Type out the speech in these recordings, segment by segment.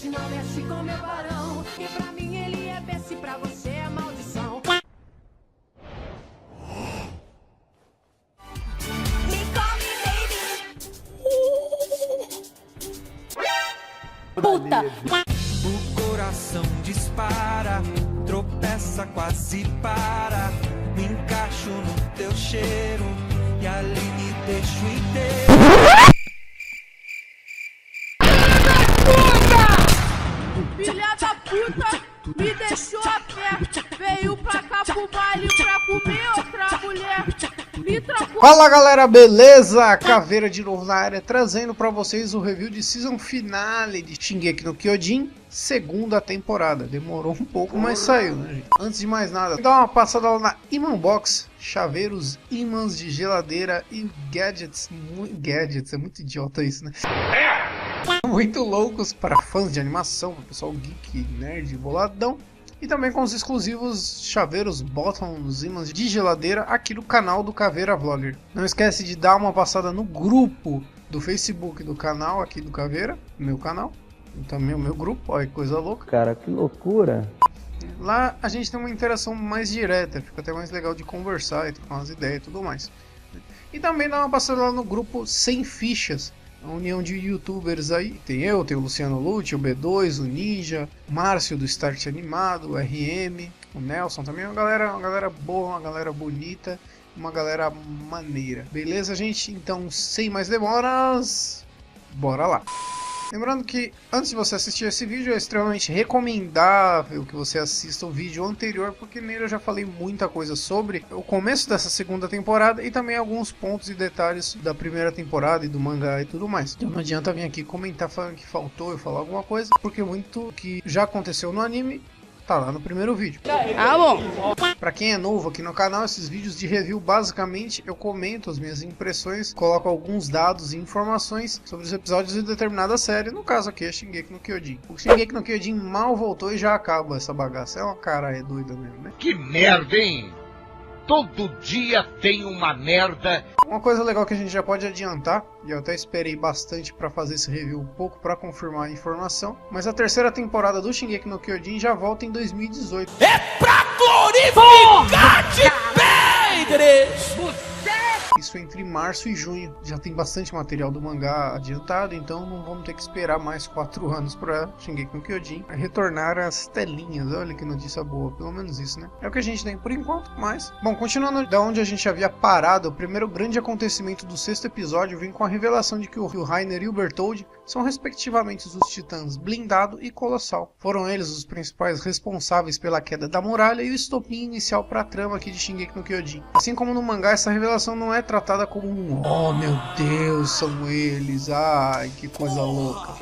mexe, não mexe com meu barão. E pra mim ele é best, pra você é maldição. Me come, baby. Puta! O coração dispara, tropeça, quase para. Me encaixo no teu cheiro e ali me deixo inteiro. Filha da puta, me deixou a pé. Veio pra cá pro baile pra comer outra mulher. Me trocou. Fala galera, beleza? Caveira de novo na área, trazendo pra vocês o review de season finale de Shingeki no Kyojin, segunda temporada. Demorou um pouco, mas saiu, né, gente? Antes de mais nada, dá uma passada lá na Iman Box, chaveiros, ímãs de geladeira e gadgets. Gadgets, é muito idiota isso, né? Muito loucos para fãs de animação, para o pessoal geek, nerd, boladão. E também com os exclusivos chaveiros, bottoms, ímãs de geladeira aqui no canal do Caveira Vlogger. Não esquece de dar uma passada no grupo do Facebook do canal aqui do Caveira, meu canal. E também o meu grupo, olha que coisa louca. Cara, que loucura. Lá a gente tem uma interação mais direta, fica até mais legal de conversar e trocar umas ideias e tudo mais. E também dá uma passada lá no grupo Sem Fichas, a união de youtubers aí. Tem eu, tem o Luciano Lute, o B2, o Ninja, o Márcio do Start Animado, o RM, o Nelson também. Uma galera boa, uma galera bonita, uma galera maneira. Beleza, gente? Então, sem mais demoras, bora lá! Lembrando que antes de você assistir esse vídeo é extremamente recomendável que você assista o vídeo anterior, porque nele eu já falei muita coisa sobre o começo dessa segunda temporada e também alguns pontos e detalhes da primeira temporada e do mangá e tudo mais. Então não adianta vir aqui comentar falando que faltou eu falar alguma coisa, porque muito que já aconteceu no anime tá lá no primeiro vídeo. Ah, bom. Pra quem é novo aqui no canal, esses vídeos de review, basicamente, eu comento as minhas impressões, coloco alguns dados e informações sobre os episódios de determinada série, no caso aqui é Shingeki no Kyojin. O Shingeki no Kyojin mal voltou e já acaba essa bagaça, é uma cara doida mesmo, né? Que merda, hein? Todo dia tem uma merda. Uma coisa legal que a gente já pode adiantar, e eu até esperei bastante pra fazer esse review um pouco pra confirmar a informação, mas a terceira temporada do Shingeki no Kyojin já volta em 2018. É pra glorificar de pedres! Isso entre março e junho. Já tem bastante material do mangá adiantado, então não vamos ter que esperar mais 4 anos pra Shingeki no Kyojin retornar às telinhas. Olha que notícia boa, pelo menos isso, né? É o que a gente tem por enquanto, mas... Bom, continuando da onde a gente havia parado, o primeiro grande acontecimento do sexto episódio vem com a revelação de que o Reiner e o Bertholdt são respectivamente os titãs Blindado e Colossal. Foram eles os principais responsáveis pela queda da muralha e o estopim inicial para a trama aqui de Shingeki no Kyojin. Assim como no mangá, essa revelação não é tratada como um "oh meu Deus, são eles, ai que coisa louca".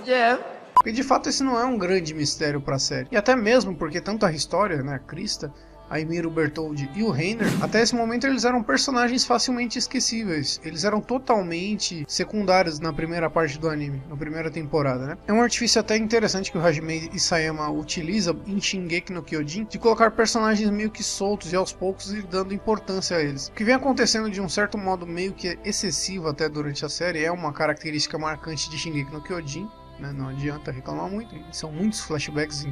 Porque de fato esse não é um grande mistério para a série. E até mesmo porque tanto a história, né, a Krista, a Ymir, o Bertholdt e o Reiner, até esse momento eles eram personagens facilmente esquecíveis. Eles eram totalmente secundários na primeira parte do anime, na primeira temporada, né? É um artifício até interessante que o Hajime Isayama utiliza em Shingeki no Kyojin, de colocar personagens meio que soltos e aos poucos ir dando importância a eles. O que vem acontecendo de um certo modo meio que excessivo até durante a série, é uma característica marcante de Shingeki no Kyojin. Não adianta reclamar muito, são muitos flashbacks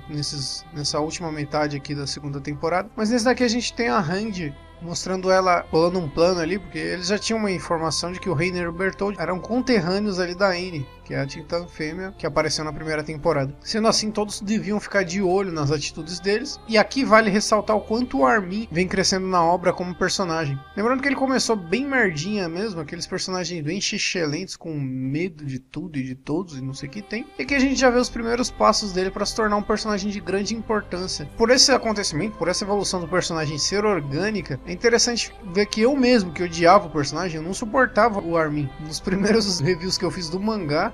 nessa última metade aqui da segunda temporada. Mas nesse daqui a gente tem a Hand mostrando ela rolando um plano ali, porque eles já tinham uma informação de que o Reiner e o Bertholdt eram conterrâneos ali da Anne, que é a titã fêmea que apareceu na primeira temporada. Sendo assim, todos deviam ficar de olho nas atitudes deles, e aqui vale ressaltar o quanto o Armin vem crescendo na obra como personagem. Lembrando que ele começou bem merdinha mesmo, aqueles personagens bem xixelentos, com medo de tudo e de todos e não sei o que tem, e que a gente já vê os primeiros passos dele para se tornar um personagem de grande importância. Por esse acontecimento, por essa evolução do personagem ser orgânica, é interessante ver que eu mesmo, que odiava o personagem, eu não suportava o Armin. Nos primeiros reviews que eu fiz do mangá,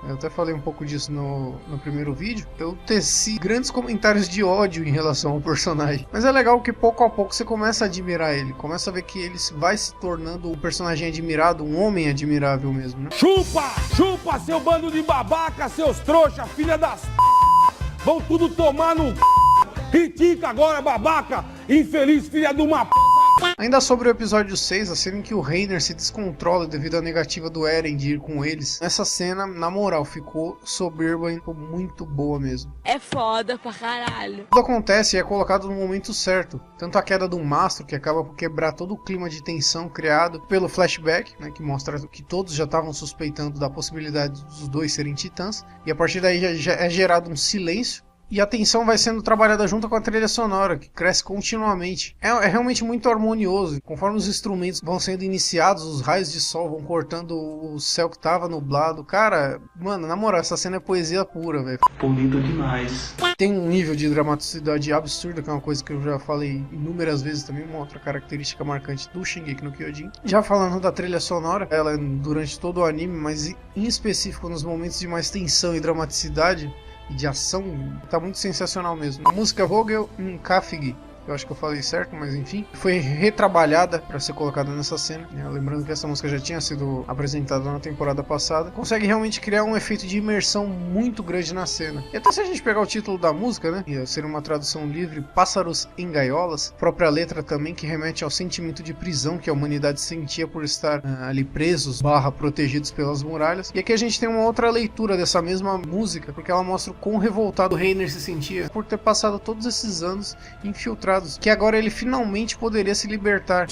eu até falei um pouco disso no primeiro vídeo, eu teci grandes comentários de ódio em relação ao personagem. Mas é legal que pouco a pouco você começa a admirar ele, começa a ver que ele vai se tornando um personagem admirado, um homem admirável mesmo, né? Chupa! Chupa, seu bando de babaca, seus trouxa, filha das vão tudo tomar no Critica agora, babaca, infeliz, filha de uma Ainda sobre o episódio 6, a cena em que o Reiner se descontrola devido à negativa do Eren de ir com eles. Essa cena, na moral, ficou soberba e ficou muito boa mesmo. É foda pra caralho. Tudo acontece e é colocado no momento certo. Tanto a queda do mastro, que acaba por quebrar todo o clima de tensão criado pelo flashback, né, que mostra que todos já estavam suspeitando da possibilidade dos dois serem titãs. E a partir daí já é gerado um silêncio. E a tensão vai sendo trabalhada junto com a trilha sonora, que cresce continuamente. É realmente muito harmonioso. Conforme os instrumentos vão sendo iniciados, os raios de sol vão cortando o céu que tava nublado. Cara, mano, na moral, essa cena é poesia pura, velho. Bonito demais. Tem um nível de dramaticidade absurdo, que é uma coisa que eu já falei inúmeras vezes também, uma outra característica marcante do Shingeki no Kyojin. Já falando da trilha sonora, ela durante todo o anime, mas em específico nos momentos de mais tensão e dramaticidade, e de ação, tá muito sensacional mesmo. A música Vogel Kafigi, eu acho que eu falei certo, mas enfim, foi retrabalhada para ser colocada nessa cena, né? Lembrando que essa música já tinha sido apresentada na temporada passada. Consegue realmente criar um efeito de imersão muito grande na cena. E até se a gente pegar o título da música, né, ia ser uma tradução livre, Pássaros em Gaiolas, própria letra também que remete ao sentimento de prisão que a humanidade sentia por estar ali presos, protegidos pelas muralhas. E aqui a gente tem uma outra leitura dessa mesma música, porque ela mostra o quão revoltado o Reiner se sentia por ter passado todos esses anos infiltrado, que agora ele finalmente poderia se libertar.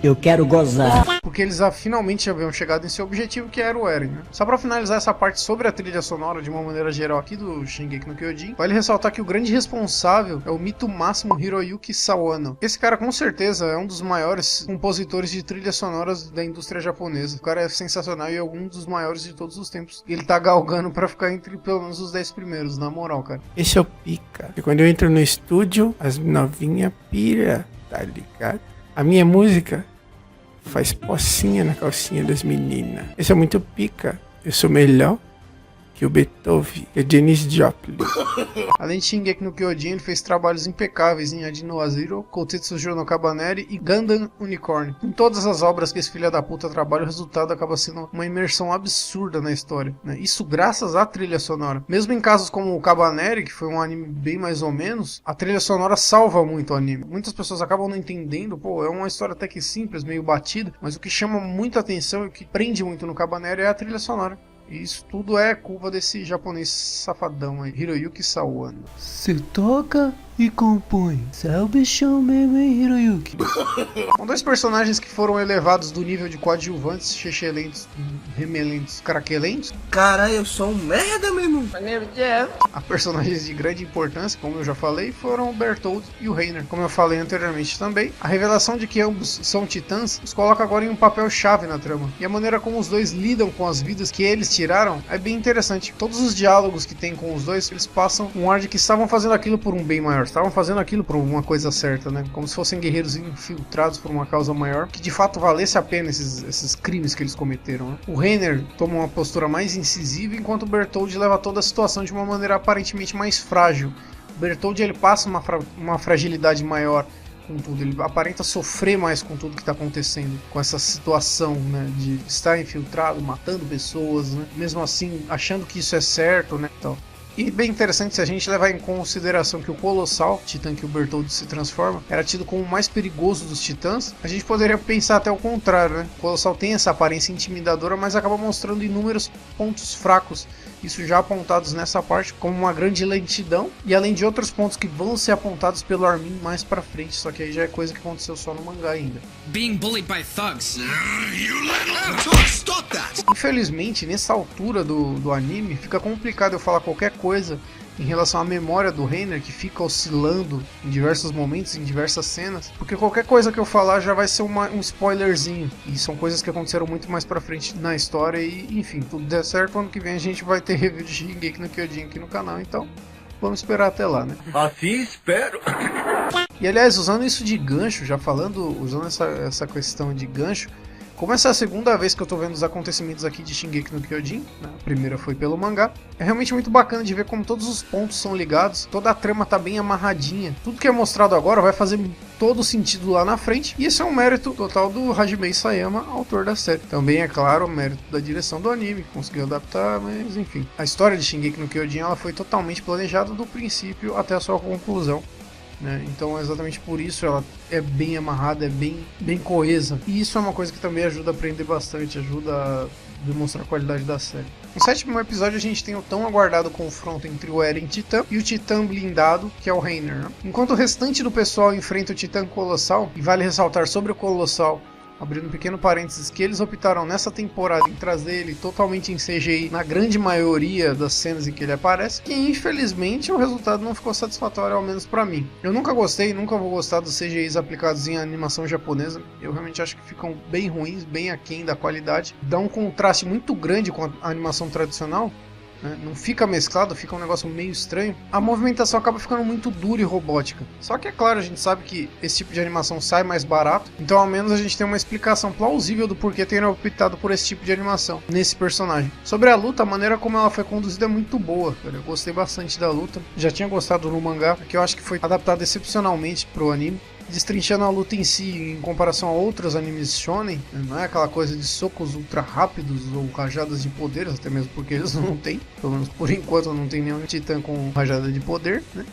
Eu quero gozar. Porque eles finalmente haviam chegado em seu objetivo, que era o Eren, né? Só pra finalizar essa parte sobre a trilha sonora de uma maneira geral aqui do Shingeki no Kyojin, vale ressaltar que o grande responsável é o mito máximo Hiroyuki Sawano. Esse cara com certeza é um dos maiores compositores de trilhas sonoras da indústria japonesa. O cara é sensacional e é um dos maiores de todos os tempos. Ele tá galgando pra ficar entre pelo menos os 10 primeiros, na moral, cara. Esse é o pica. E quando eu entro no estúdio, as novinhas pira, tá ligado? A minha música faz pocinha na calcinha das meninas. Esse é muito pica. Eu sou melhor que o Beethoven e a Janis Joplin. Além de Shingeki no Kyojin, ele fez trabalhos impecáveis em Ajin no Azero, Koutetsujo no Kabaneri e Gundam Unicorn. Em todas as obras que esse filho da puta trabalha, o resultado acaba sendo uma imersão absurda na história, né? Isso graças à trilha sonora. Mesmo em casos como o Kabaneri, que foi um anime bem mais ou menos, a trilha sonora salva muito o anime. Muitas pessoas acabam não entendendo, é uma história até que simples, meio batida, mas o que chama muita atenção e o que prende muito no Kabaneri é a trilha sonora. E isso tudo é culpa desse japonês safadão aí, Hiroyuki Sawano. Se toca e compõe. Você é o bichão mesmo, hein, Hiroyuki? São dois personagens que foram elevados do nível de coadjuvantes, chechelentos, remelentos, craquelentos. Cara, eu sou um merda mesmo. A personagens de grande importância, como eu já falei, foram o Bertholdt e o Reiner. Como eu falei anteriormente também, a revelação de que ambos são titãs os coloca agora em um papel chave na trama. E a maneira como os dois lidam com as vidas que eles tiraram é bem interessante. Todos os diálogos que tem com os dois, eles passam um ar de que estavam fazendo aquilo por um bem maior. Estavam fazendo aquilo por uma coisa certa, né? Como se fossem guerreiros infiltrados por uma causa maior, que de fato valesse a pena esses crimes que eles cometeram, né? O Reiner toma uma postura mais incisiva, enquanto o Bertholdt leva toda a situação de uma maneira aparentemente mais frágil. O Bertholdt ele passa uma fragilidade maior com tudo, ele aparenta sofrer mais com tudo que está acontecendo, com essa situação, né, de estar infiltrado, matando pessoas, né? Mesmo assim achando que isso é certo, né? Então, e bem interessante se a gente levar em consideração que o Colossal, titã que o Bertholdt se transforma, era tido como o mais perigoso dos titãs, a gente poderia pensar até o contrário, né? O Colossal tem essa aparência intimidadora, mas acaba mostrando inúmeros pontos fracos, isso já apontados nessa parte como uma grande lentidão, e além de outros pontos que vão ser apontados pelo Armin mais pra frente, só que aí já é coisa que aconteceu só no mangá ainda. Being bullied by thugs. Infelizmente, nessa altura do anime, fica complicado eu falar qualquer coisa em relação à memória do Reiner, que fica oscilando em diversos momentos, em diversas cenas, porque qualquer coisa que eu falar já vai ser um spoilerzinho, e são coisas que aconteceram muito mais pra frente na história, e enfim, tudo der certo, ano que vem a gente vai ter review de Shingeki no Kyojin aqui no canal, então vamos esperar até lá, né? Assim espero. E aliás, usando isso de gancho, usando essa questão de gancho, como essa é a segunda vez que eu tô vendo os acontecimentos aqui de Shingeki no Kyojin, né? A primeira foi pelo mangá, é realmente muito bacana de ver como todos os pontos são ligados, toda a trama tá bem amarradinha, tudo que é mostrado agora vai fazer todo sentido lá na frente, e esse é um mérito total do Hajime Isayama, autor da série. Também, é claro, o mérito da direção do anime, que conseguiu adaptar, mas enfim. A história de Shingeki no Kyojin ela foi totalmente planejada do princípio até a sua conclusão. né? Então exatamente por isso ela é bem amarrada, é bem coesa. E isso é uma coisa que também ajuda a aprender bastante, ajuda a demonstrar a qualidade da série. No 7º episódio a gente tem o tão aguardado confronto entre o Eren Titã e o Titã blindado, que é o Reiner, né? Enquanto o restante do pessoal enfrenta o Titã Colossal, e vale ressaltar sobre o Colossal, abrindo um pequeno parênteses, que eles optaram nessa temporada em trazer ele totalmente em CGI na grande maioria das cenas em que ele aparece, que infelizmente o resultado não ficou satisfatório, ao menos pra mim. Eu nunca gostei, nunca vou gostar dos CGIs aplicados em animação japonesa. Eu realmente acho que ficam bem ruins, bem aquém da qualidade. Dá um contraste muito grande com a animação tradicional, né? Não fica mesclado, fica um negócio meio estranho. A movimentação acaba ficando muito dura e robótica. Só que é claro, a gente sabe que esse tipo de animação sai mais barato, então ao menos a gente tem uma explicação plausível do porquê terem optado por esse tipo de animação nesse personagem. Sobre a luta, a maneira como ela foi conduzida é muito boa, cara. Eu gostei bastante da luta. Já tinha gostado no mangá, que eu acho que foi adaptado excepcionalmente pro anime. Destrinchando a luta em si em comparação a outros animes shonen, não é aquela coisa de socos ultra rápidos ou rajadas de poderes, até mesmo porque eles não têm, pelo menos por enquanto não tem nenhum titã com rajada de poder, né?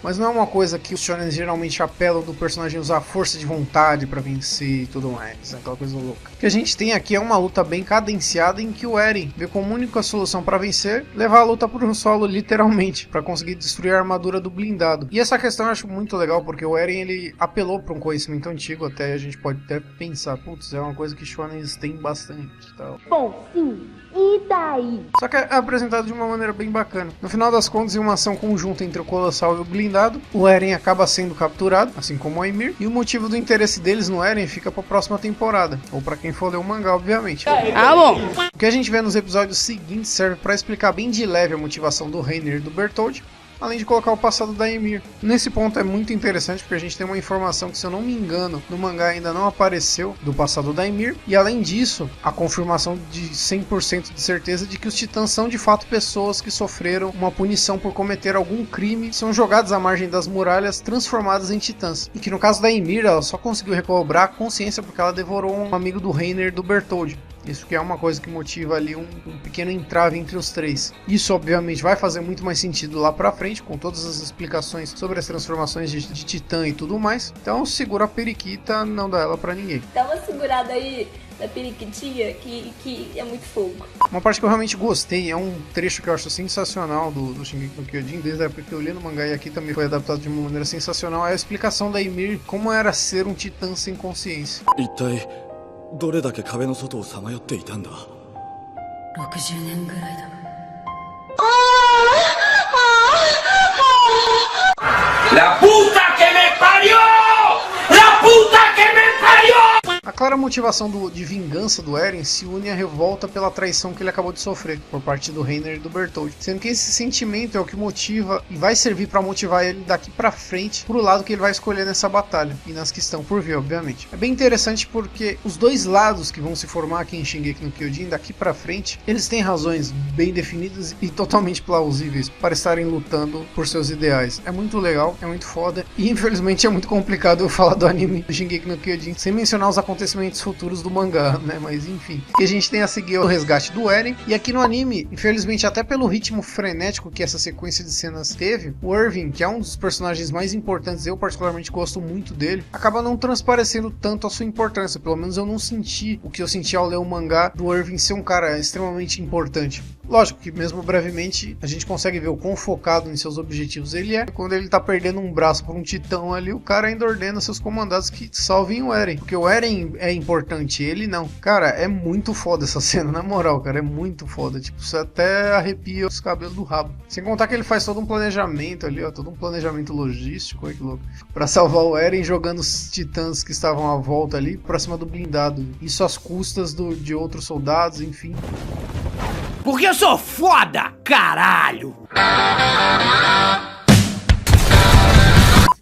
Mas não é uma coisa que os shonen geralmente apelam do personagem usar força de vontade pra vencer e tudo mais, né? Aquela coisa louca. O que a gente tem aqui é uma luta bem cadenciada em que o Eren vê como única solução pra vencer levar a luta por um solo, literalmente, pra conseguir destruir a armadura do blindado. E essa questão eu acho muito legal, porque o Eren ele apelou pra um conhecimento antigo, até a gente pode até pensar, putz, é uma coisa que shonen têm bastante e tal. Bom, sim. E daí? Só que é apresentado de uma maneira bem bacana. No final das contas, em uma ação conjunta entre o Colossal e o blindado, o Eren acaba sendo capturado, assim como o Ymir, e o motivo do interesse deles no Eren fica pra próxima temporada, ou pra quem for ler o mangá, obviamente. Ah, bom. O que a gente vê nos episódios seguintes serve pra explicar bem de leve a motivação do Reiner e do Bertholdt, além de colocar o passado da Ymir. Nesse ponto é muito interessante porque a gente tem uma informação que, se eu não me engano, no mangá ainda não apareceu do passado da Ymir, e além disso, a confirmação de 100% de certeza de que os titãs são de fato pessoas que sofreram uma punição por cometer algum crime, são jogados à margem das muralhas, transformadas em titãs. E que no caso da Ymir, ela só conseguiu recobrar a consciência porque ela devorou um amigo do Reiner, do Bertholdt. Isso que é uma coisa que motiva ali um pequeno entrave entre os três. Isso obviamente vai fazer muito mais sentido lá pra frente, com todas as explicações sobre as transformações de titã e tudo mais. Então segura a periquita, não dá ela pra ninguém. Dá uma segurada aí da periquitinha que é muito fogo. Uma parte que eu realmente gostei, é um trecho que eu acho sensacional do Shingeki no Kyojin, desde a época que eu li no mangá e aqui também foi adaptado de uma maneira sensacional, é a explicação da Ymir como era ser um titã sem consciência. どれだけ壁の外をさまよっていたんだ。60年ぐらいだ。La puta que me parió! La puta que me parió! A clara motivação de vingança do Eren se une à revolta pela traição que ele acabou de sofrer por parte do Reiner e do Bertholdt, sendo que esse sentimento é o que motiva e vai servir para motivar ele daqui pra frente pro lado que ele vai escolher nessa batalha e nas que estão por vir, obviamente. É bem interessante porque os dois lados que vão se formar aqui em Shingeki no Kyojin daqui pra frente, eles têm razões bem definidas e totalmente plausíveis para estarem lutando por seus ideais. É muito legal, é muito foda e infelizmente é muito complicado eu falar do anime do Shingeki no Kyojin sem mencionar os acontecimentos futuros do mangá, né? Mas enfim. E a gente tem a seguir o resgate do Eren. E aqui no anime, infelizmente, até pelo ritmo frenético que essa sequência de cenas teve, o Irving, que é um dos personagens mais importantes, eu particularmente gosto muito dele, acaba não transparecendo tanto a sua importância. Pelo menos eu não senti o que eu senti ao ler o mangá do Irving ser um cara extremamente importante. Lógico que mesmo brevemente a gente consegue ver o quão focado em seus objetivos ele é. Quando ele tá perdendo um braço por um titão ali, o cara ainda ordena seus comandados que salvem o Eren. Porque o Eren é importante, ele não. Cara, é muito foda essa cena, na moral, cara, é muito foda. Tipo, você até arrepia os cabelos do rabo. Sem contar que ele faz todo um planejamento ali, ó, todo um planejamento logístico, olha que louco, pra salvar o Eren jogando os titãs que estavam à volta ali pra cima do blindado. Isso às custas de outros soldados, enfim. Porque eu sou foda, caralho!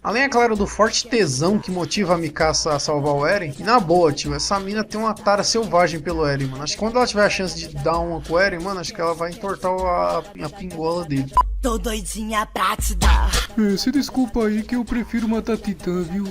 Além, é claro, do forte tesão que motiva a Mikasa a salvar o Eren, e na boa, tio, essa mina tem uma tara selvagem pelo Eren, mano. Acho que quando ela tiver a chance de dar uma com o Eren, mano, acho que ela vai entortar a pingola dele. Tô doidinha pra te dar. Se desculpa aí que eu prefiro matar titã, viu?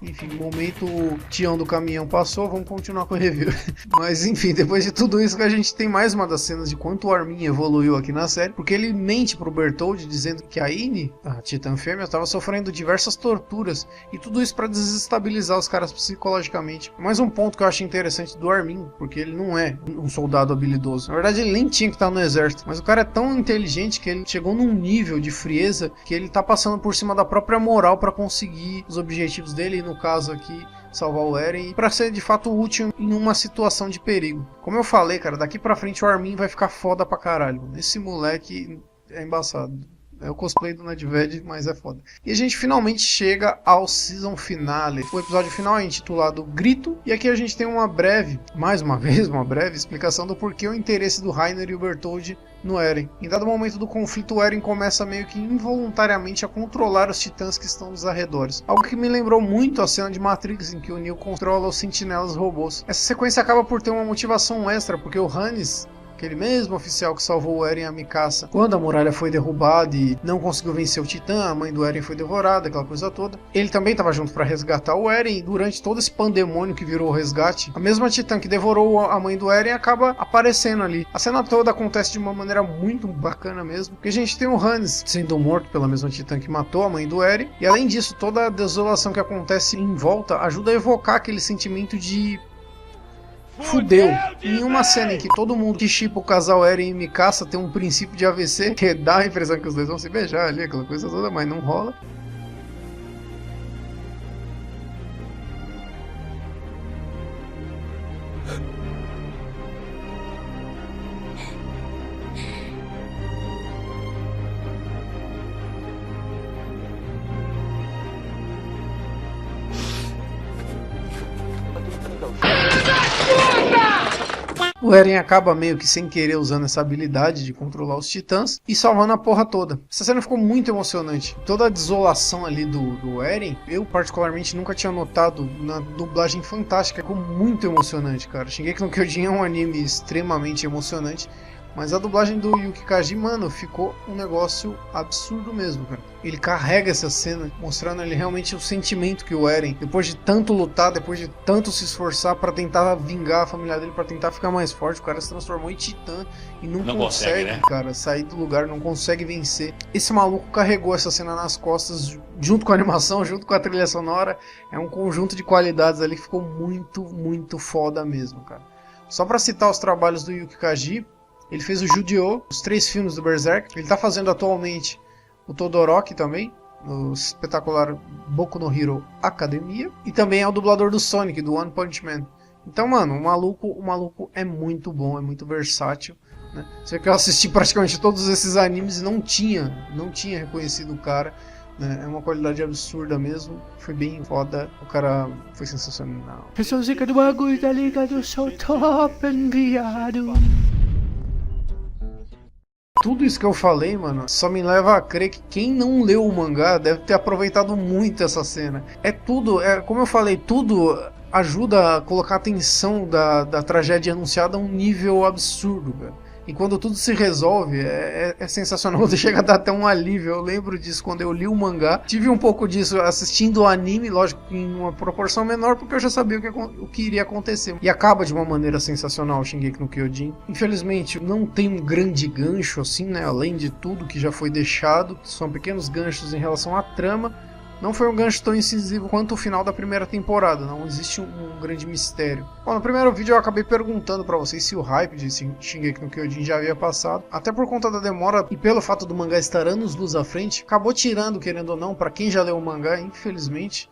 Enfim, o momento Tião do caminhão passou, vamos continuar com o review. Mas enfim, depois de tudo isso que a gente tem mais uma das cenas de quanto o Armin evoluiu aqui na série, porque ele mente pro Bertholdt dizendo que a Ine, a Titã fêmea, estava sofrendo diversas torturas, e tudo isso para desestabilizar os caras psicologicamente. Mais um ponto que eu acho interessante do Armin, porque ele não é um soldado habilidoso. Na verdade, ele nem tinha que estar no exército, mas o cara é tão inteligente que ele chegou num nível de frieza que ele tá passando por cima da própria moral para conseguir os objetivos dele, e no caso aqui, salvar o Eren, e pra ser de fato útil em uma situação de perigo. Como eu falei, cara, daqui pra frente o Armin vai ficar foda pra caralho. Esse moleque é embaçado. É o cosplay do Nedved, mas é foda. E a gente finalmente chega ao season finale. O episódio final é intitulado Grito. E aqui a gente tem uma breve, mais uma vez, uma breve explicação do porquê o interesse do Reiner e o Bertholdt no Eren. Em dado momento do conflito, o Eren começa meio que involuntariamente a controlar os titãs que estão nos arredores. Algo que me lembrou muito a cena de Matrix, em que o Neo controla os sentinelas robôs. Essa sequência acaba por ter uma motivação extra, porque o Hannes, aquele mesmo oficial que salvou o Eren e a Mikasa quando a muralha foi derrubada e não conseguiu vencer o Titã, a mãe do Eren foi devorada, aquela coisa toda. Ele também estava junto para resgatar o Eren, e durante todo esse pandemônio que virou o resgate, a mesma Titã que devorou a mãe do Eren acaba aparecendo ali. A cena toda acontece de uma maneira muito bacana mesmo, porque a gente tem o Hannes sendo morto pela mesma Titã que matou a mãe do Eren, e além disso, toda a desolação que acontece em volta ajuda a evocar aquele sentimento de fudeu. Em uma cena em que todo mundo que shippa o casal Eren e Mikasa tem um princípio de AVC, que dá a impressão que os dois vão se beijar ali, aquela coisa toda, mas não rola. O Eren acaba meio que sem querer usando essa habilidade de controlar os titãs e salvando a porra toda. Essa cena ficou muito emocionante. Toda a desolação ali do Eren, eu particularmente nunca tinha notado na dublagem fantástica. Ficou muito emocionante, cara. Shingeki no Kyojin é um anime extremamente emocionante, mas a dublagem do Yuki Kaji, mano, ficou um negócio absurdo mesmo, cara. Ele carrega essa cena, mostrando ali realmente o sentimento que o Eren, depois de tanto lutar, depois de tanto se esforçar pra tentar vingar a família dele, pra tentar ficar mais forte, o cara se transformou em titã e não consegue, né, cara, sair do lugar, não consegue vencer. Esse maluco carregou essa cena nas costas, junto com a animação, junto com a trilha sonora. É um conjunto de qualidades ali que ficou muito, muito foda mesmo, cara. Só pra citar os trabalhos do Yuki Kaji, ele fez o Yu-Gi-Oh!, os 3 filmes do Berserk. Ele tá fazendo atualmente o Todoroki também, no espetacular Boku no Hero Academia. E também é o dublador do Sonic, do One Punch Man. Então, mano, o maluco é muito bom, é muito versátil, né? Você vê que eu assisti praticamente todos esses animes e não tinha reconhecido o cara, né? É uma qualidade absurda mesmo. Foi bem foda, o cara foi sensacional. Essa música do bagulho, tá ligado? Eu sou top, viado. Tudo isso que eu falei, mano, só me leva a crer que quem não leu o mangá deve ter aproveitado muito essa cena. Como eu falei, tudo ajuda a colocar a tensão da tragédia anunciada a um nível absurdo, cara. E quando tudo se resolve, é sensacional. Você chega a dar até um alívio. Eu lembro disso quando eu li o mangá. Tive um pouco disso assistindo o anime, lógico, em uma proporção menor, porque eu já sabia o que iria acontecer. E acaba de uma maneira sensacional o Shingeki no Kyojin. Infelizmente, não tem um grande gancho, assim, né? Além de tudo que já foi deixado. São pequenos ganchos em relação à trama. Não foi um gancho tão incisivo quanto o final da primeira temporada, não existe um grande mistério. Bom, no primeiro vídeo eu acabei perguntando pra vocês se o hype de Shingeki no Kyojin já havia passado. Até por conta da demora e pelo fato do mangá estar anos-luz à frente, acabou tirando, querendo ou não, pra quem já leu o mangá, infelizmente,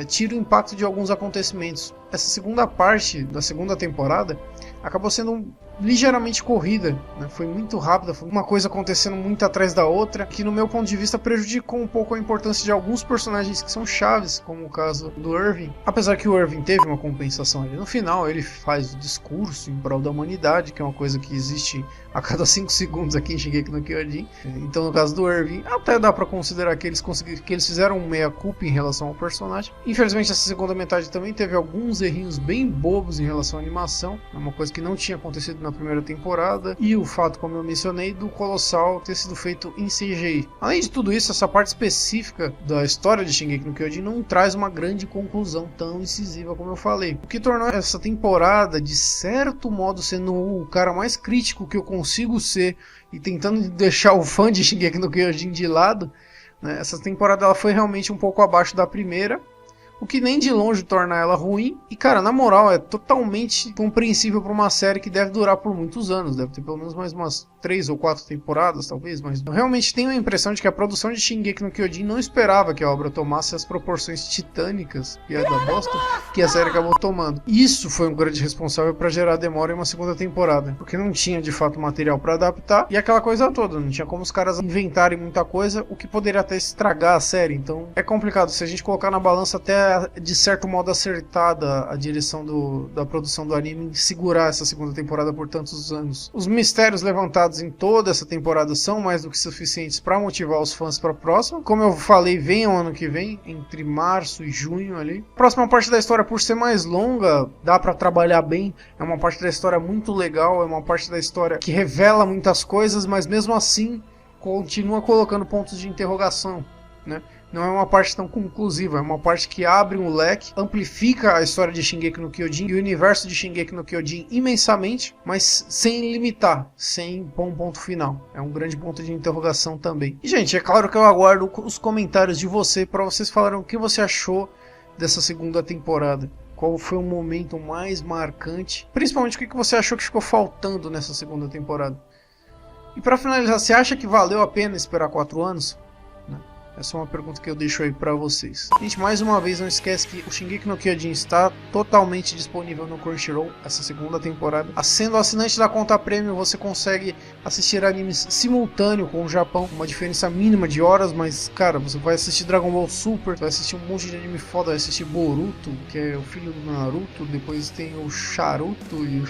tira o impacto de alguns acontecimentos. Essa segunda parte da segunda temporada acabou sendo ligeiramente corrida, né? Foi muito rápida, foi uma coisa acontecendo muito atrás da outra, que no meu ponto de vista prejudicou um pouco a importância de alguns personagens que são chaves, como o caso do Irving. Apesar que o Irving teve uma compensação ali no final, ele faz o discurso em prol da humanidade, que é uma coisa que existe a cada 5 segundos aqui em Shingeki no Kyojin. Então no caso do Irving, até dá pra considerar que eles fizeram um meia-culpa em relação ao personagem. Infelizmente essa segunda metade também teve alguns errinhos bem bobos em relação à animação, é uma coisa que não tinha acontecido na primeira temporada, e o fato, como eu mencionei, do Colossal ter sido feito em CGI. Além de tudo isso, essa parte específica da história de Shingeki no Kyojin não traz uma grande conclusão tão incisiva como eu falei, o que tornou essa temporada, de certo modo, sendo o cara mais crítico que eu consigo ser e tentando deixar o fã de Shingeki no Kyojin de lado, né? Essa temporada ela foi realmente um pouco abaixo da primeira, o que nem de longe torna ela ruim. E cara, na moral, é totalmente compreensível para uma série que deve durar por muitos anos. Deve ter pelo menos mais umas 3 ou 4 temporadas, talvez. Mas eu realmente tenho a impressão de que a produção de Shingeki no Kyojin não esperava que a obra tomasse as proporções titânicas, e da bosta, que a série acabou tomando. Isso foi um grande responsável para gerar demora em uma segunda temporada, porque não tinha de fato material para adaptar, e aquela coisa toda, não tinha como os caras inventarem muita coisa, o que poderia até estragar a série. Então é complicado. Se a gente colocar na balança, até de certo modo acertada a direção da produção do anime em segurar essa segunda temporada por tantos anos. Os mistérios levantados em toda essa temporada são mais do que suficientes para motivar os fãs para a próxima. Como eu falei, venham ano que vem, entre março e junho ali. A próxima parte da história, por ser mais longa, dá para trabalhar bem. É uma parte da história muito legal, é uma parte da história que revela muitas coisas, mas mesmo assim continua colocando pontos de interrogação, né? Não é uma parte tão conclusiva, é uma parte que abre um leque, amplifica a história de Shingeki no Kyojin e o universo de Shingeki no Kyojin imensamente, mas sem limitar, sem pôr um ponto final. É um grande ponto de interrogação também. E gente, é claro que eu aguardo os comentários de você para vocês falarem o que você achou dessa segunda temporada. Qual foi o momento mais marcante? Principalmente o que você achou que ficou faltando nessa segunda temporada. E para finalizar, você acha que valeu a pena esperar 4 anos? Essa é uma pergunta que eu deixo aí pra vocês. Gente, mais uma vez, não esquece que o Shingeki no Kyojin está totalmente disponível no Crunchyroll, essa segunda temporada. Sendo assinante da conta Premium, você consegue assistir animes simultâneo com o Japão, uma diferença mínima de horas, mas, cara, você vai assistir Dragon Ball Super, vai assistir um monte de anime foda, vai assistir Boruto, que é o filho do Naruto, depois tem o Charuto e...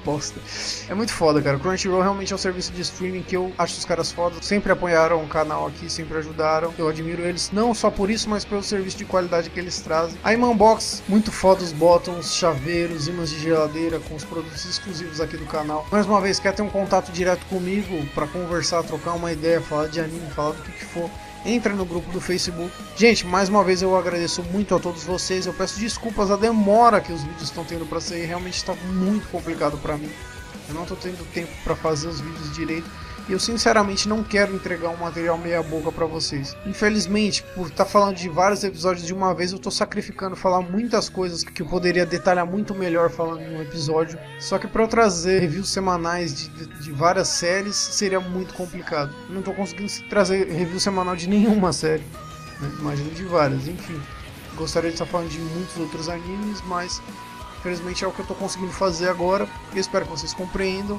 bosta. É muito foda, cara. O Crunchyroll realmente é um serviço de streaming que eu acho os caras fodas. Sempre apoiaram o canal aqui, sempre ajudaram. Eu admiro eles, não só por isso, mas pelo serviço de qualidade que eles trazem. A Imanbox, muito foda os botões, chaveiros, imãs de geladeira com os produtos exclusivos aqui do canal. Mais uma vez, quer ter um contato direto comigo pra conversar, trocar uma ideia, falar de anime, falar do que for, entra no grupo do Facebook. Gente, mais uma vez eu agradeço muito a todos vocês. Eu peço desculpas a demora que os vídeos estão tendo para sair. Realmente está muito complicado para mim. Eu não estou tendo tempo para fazer os vídeos direito. E eu sinceramente não quero entregar um material meia boca para vocês. Infelizmente, por estar falando de vários episódios de uma vez, eu estou sacrificando falar muitas coisas que eu poderia detalhar muito melhor falando em um episódio. Só que para eu trazer reviews semanais de várias séries seria muito complicado. Eu não estou conseguindo trazer review semanal de nenhuma série, né? Imagino de várias, enfim. Gostaria de estar falando de muitos outros animes, mas infelizmente é o que eu estou conseguindo fazer agora. Eu espero que vocês compreendam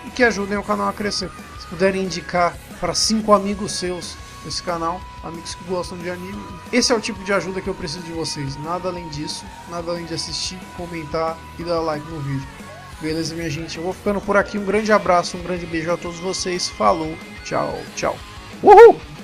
e que ajudem o canal a crescer. Se puderem indicar para 5 amigos seus esse canal, amigos que gostam de anime, esse é o tipo de ajuda que eu preciso de vocês. Nada além disso, nada além de assistir, comentar e dar like no vídeo. Beleza, minha gente? Eu vou ficando por aqui. Um grande abraço, um grande beijo a todos vocês. Falou, tchau, tchau. Uhul!